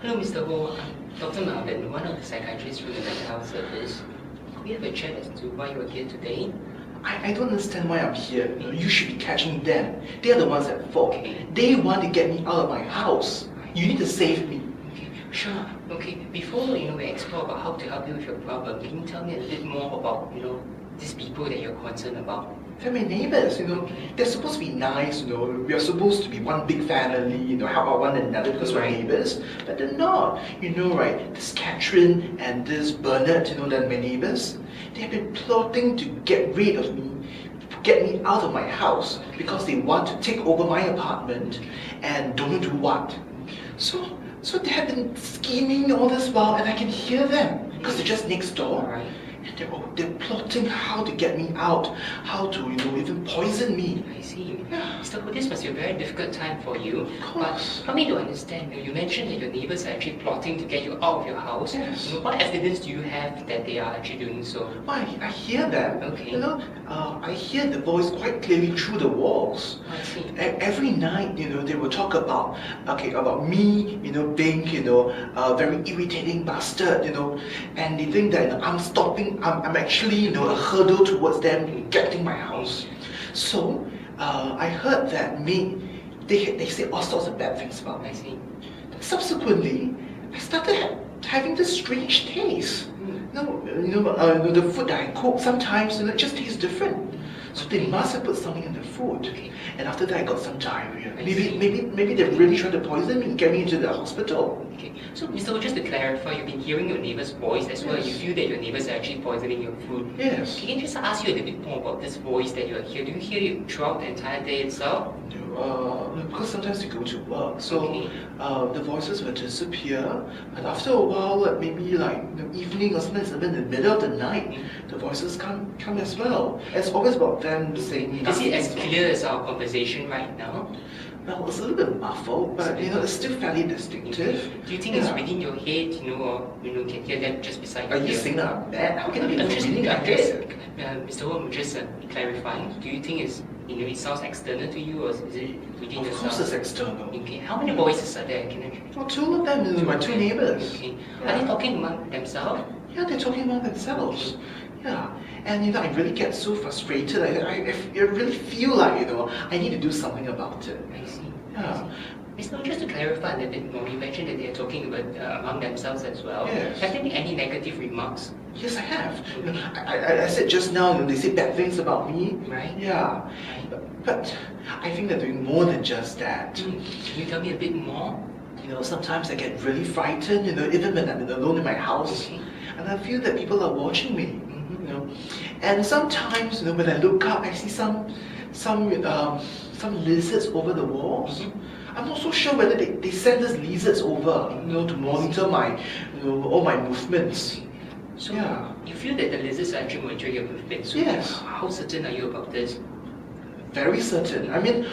Hello, Mr. Ho. I'm Dr. Marvin, one of the psychiatrists from the mental health service. Could we have a chat as to why you're here today? I don't understand why I'm here. You should be catching them. They're the ones at fault. Okay. They want to get me out of my house. You need to save me. Okay, sure. Okay, before we explore about how to help you with your problem, can you tell me a bit more about these people that you're concerned about? They're my neighbors, They're supposed to be nice, We are supposed to be one big family, help out one another because we're neighbors. But they're not. Right? This Catherine and this Bernard, they're my neighbors. They've been plotting to get rid of me, get me out of my house because they want to take over my apartment and don't know do what. So they have been scheming all this while, and I can hear them because they're just next door. Right. And they're plotting how to get me out, how to even poison me. I see. Yeah. Mr. Ho, this must be a very difficult time for you. Of course. But for me to understand, you mentioned that your neighbors are actually plotting to get you out of your house. Yes. What evidence do you have that they are actually doing so? I hear them. Okay. I hear the voice quite clearly through the walls. I see. Every night, they will talk about me, being, a very irritating bastard, and they think that I'm actually, a hurdle towards them getting my house. So, I heard that they say all sorts of bad things about me. I see. Subsequently, I started having this strange taste. The food that I cook sometimes, it just tastes different. So they must have put something in the food. Okay. And after that, I got some diarrhea. Maybe they're really trying to poison me and get me into the hospital. Okay. So, Mr. Ho, just to clarify, you've been hearing your neighbor's voice as well. Yes. You feel that your neighbors are actually poisoning your food. Yes. Can I just ask you a little bit more about this voice that you hear? Do you hear it throughout the entire day itself? Because sometimes you go to work, so Okay. the voices will disappear, and after a while, maybe in the evening or sometimes even in the middle of the night, the voices come as well. It's always about them saying. Is it as clear as our conversation right now? Well, it's a little bit muffled, but it's still fairly distinctive. Do you think it's within your head, or can hear them just beside Are your you ear? saying that I'm mad? How can it be I'm just, within my I'm just, head? Mr. Ho, I'm just clarifying. Do you think it sounds external to you, or is it within Of yourself? course it's external. Okay. How many voices are there? Can I? Well, two of them, my two neighbors. Okay. Yeah. Are they talking among themselves? Yeah, they're talking among themselves. Yeah, and I really get so frustrated. I really feel like I need to do something about it. I see. Yeah. Mr. Ho, just to clarify a little bit more, you mentioned that they're talking about among themselves as well. Yes. Have there been any negative remarks? Yes, I have. Okay. I said just now, they say bad things about me. Right. Yeah, but I think they're doing more than just that. Can you tell me a bit more? Sometimes I get really frightened, even when I'm alone in my house, Okay. and I feel that people are watching me. And sometimes, when I look up, I see some lizards over the walls. I'm not so sure whether they send these lizards over, to monitor my, all my movements. So Yeah. you feel that the lizards are actually monitoring your movements? So Yes. How certain are you about this? Very certain. I mean,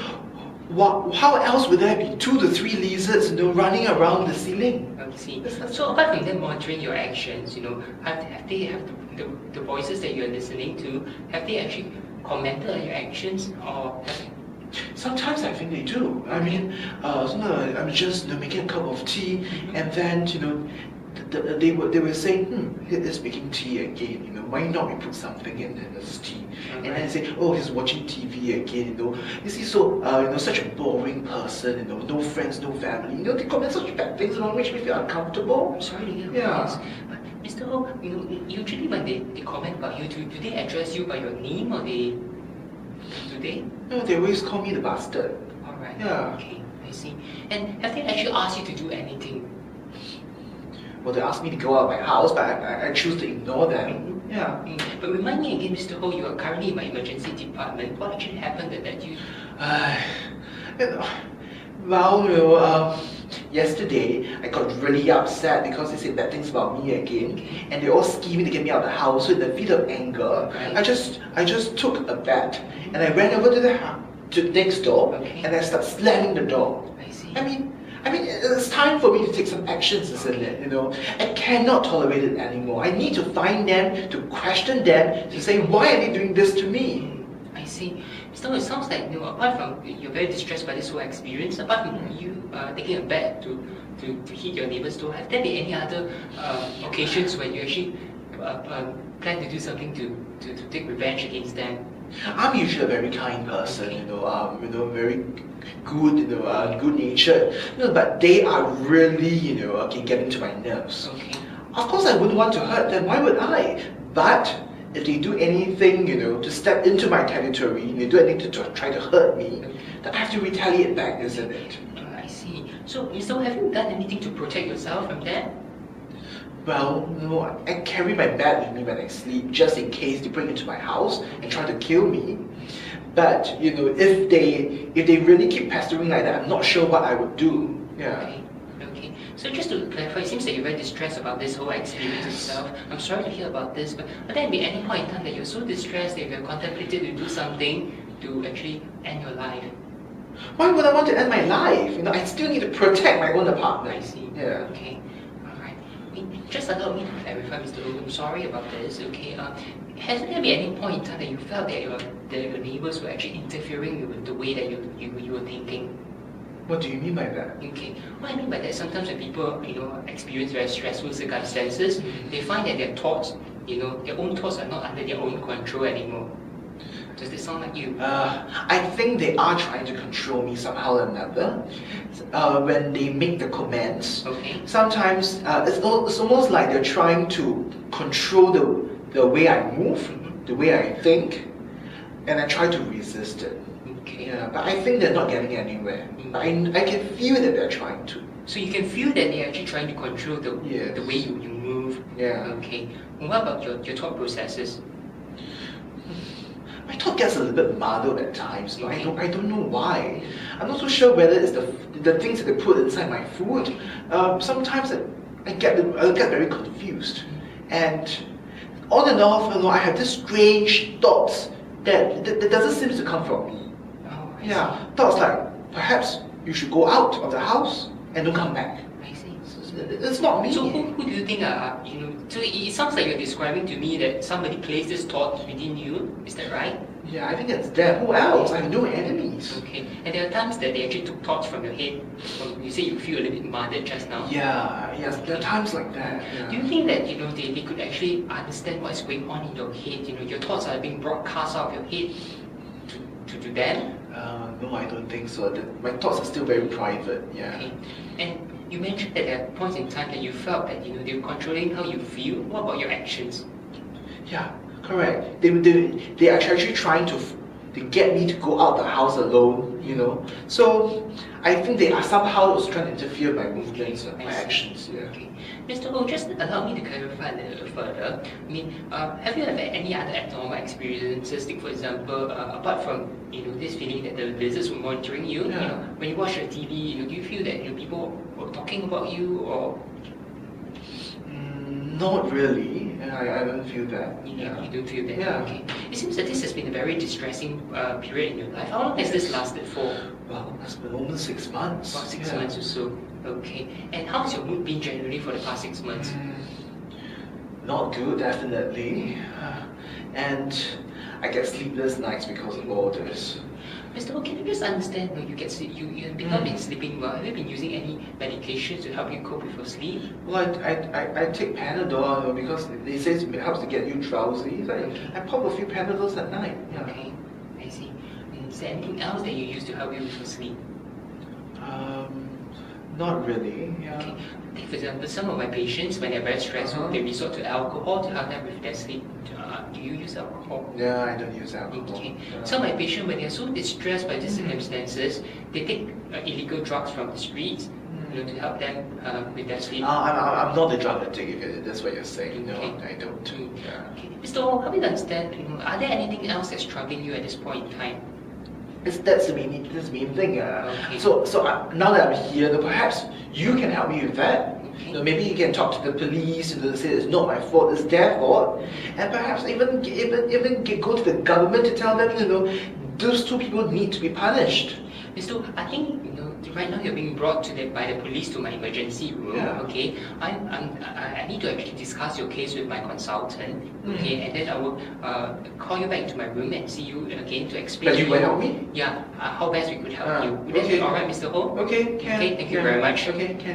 how else would there be 2 to 3 lizards, running around the ceiling? I see. So apart from them monitoring your actions, have the voices that you're listening to, have they actually commented on your actions, or Sometimes I think they do. I mean, sometimes I'm just making a cup of tea, and then they were saying, he's making tea again. Why not we put something in this tea? And then they say, oh, he's watching TV again. You see, such a boring person. No friends, no family. They comment such bad things, which makes me feel uncomfortable. I'm sorry to hear Yeah. this. But Mr. Ho, usually when they comment about you, do they address you by your name, or do they? They always call me the bastard. All right. Yeah. Okay, I see. And have they actually asked you to do anything? Well, they asked me to go out of my house, but I choose to ignore them. Yeah. But remind me again, Mr. Ho, you are currently in my emergency department. What actually happened that you... Yesterday I got really upset because they said bad things about me again, and they're all scheming to get me out of the house. So in the fit of anger, Okay. I just took a bat and I ran over to the next door, Okay. and I started slamming the door. I see. I mean, it's time for me to take some actions, isn't it? I cannot tolerate it anymore. I need to find them, to question them, to say, why are they doing this to me? I see. see. So it sounds like, apart from you're very distressed by this whole experience, apart from you taking a bet to hit your neighbor's door, have there been any other occasions when you actually plan to do something to take revenge against them? I'm usually a very kind person, very good, good natured. But they are really, getting to my nerves. Okay. Of course, I wouldn't want to hurt them. Why would I? But if they do anything, to step into my territory, they do anything to try to hurt me, then I have to retaliate back, isn't it? I see. So have you done anything to protect yourself from that? Well, I carry my bat with me when I sleep, just in case they break into my house and try to kill me. But if they really keep pestering like that, I'm not sure what I would do. Yeah. Okay. So just to clarify, it seems that you're very distressed about this whole experience itself. I'm sorry to hear about this, but there be any point in time that you're so distressed that you've contemplated to do something to actually end your life? Why would I want to end my life? I still need to protect my own apartment. I see. Yeah. Okay. Just allow me to clarify, Mr. Logan. I'm sorry about this. Okay. Has there been any point in time that you felt that your neighbors were actually interfering with the way that you were thinking? What do you mean by that? Okay. What I mean by that, sometimes when people experience very stressful circumstances, they find that their thoughts, their own thoughts are not under their own control anymore. Does this sound like you? I think they are trying to control me somehow or another. When they make the comments, sometimes it's almost like they're trying to control the way I move, the way I think, and I try to resist it. Okay. Yeah, but I think they're not getting anywhere. I can feel that they're trying to. So you can feel that they're actually trying to control the way you move. Yeah. Okay. And what about your thought processes? My thought gets a little bit muddled at times. I don't know why. I'm not so sure whether it's the things that they put inside my food. Sometimes I get very confused, and on and off, I have these strange thoughts that doesn't seem to come from me. Oh, I Yeah, see. thoughts like perhaps you should go out of the house and don't come back. I see. It's not me. So who do you think so it sounds like you're describing to me that somebody placed this thought within you, is that right? Yeah, I think it's them. Who else? I have no enemies. Okay. And there are times that they actually took thoughts from your head. You say you feel a little bit muddled just now. Yeah, yes, there are times like that. Yeah. Do you think that they could actually understand what's going on in your head? Your thoughts are being broadcast out of your head to them? No, I don't think so. My thoughts are still very private. Yeah. Okay. And you mentioned that there are points in time that you felt that they were controlling how you feel. What about your actions? Yeah, correct. They are actually trying to get me to go out the house alone. So I think they are somehow also trying to interfere my movements and my actions. Yeah. Okay. Mr. Ho, just allow me to clarify a little further. Have you had any other abnormal experiences? Like, for example, apart from this feeling that the lizards were monitoring you, when you watch the TV, do you feel that people were talking about you or? Not really. I don't feel that. You don't feel that? Yeah. Okay. It seems that this has been a very distressing period in your life. How long has this lasted for? Well, it's been almost 6 months. About 6 months or so. Okay. And how's your mood been generally for the past 6 months? Not good, definitely. And I get sleepless nights because of all this. Mr. Ho, can you just understand, you have been sleeping well. Have you been using any medications to help you cope with your sleep? Well, I take Panadol because they say it helps to get you drowsy. So I pop a few Panadols at night. Yeah. Okay, I see. And is there anything else that you use to help you with your sleep? Not really. Yeah. Okay. Take for example, some of my patients, when they're very stressful, they resort to alcohol to help them with their sleep. Do you use alcohol? Yeah, I don't use alcohol. Okay. Some of my patients, when they're so distressed by these circumstances, they take illegal drugs from the streets, to help them with their sleep. I'm not a drug addict, if that's what you're saying. No, Okay. I don't. Yeah. Okay. Mr. Ho, help me understand, are there anything else that's troubling you at this point in time? That's the main thing. Okay. So now that I'm here, perhaps you can help me with that. Okay. Maybe you can talk to the police and say it's not my fault, it's their fault, and perhaps even go to the government to tell them, those two people need to be punished. Mr. Wu, I think right now you're being brought by the police to my emergency room. Yeah. Okay, I need to actually discuss your case with my consultant. Okay, and then I will call you back to my room and see you again to explain. But you will help me? Yeah, how best we could help you. Would that be okay. alright, Mr. Ho? Okay, can. Okay, thank you very much. Okay, can.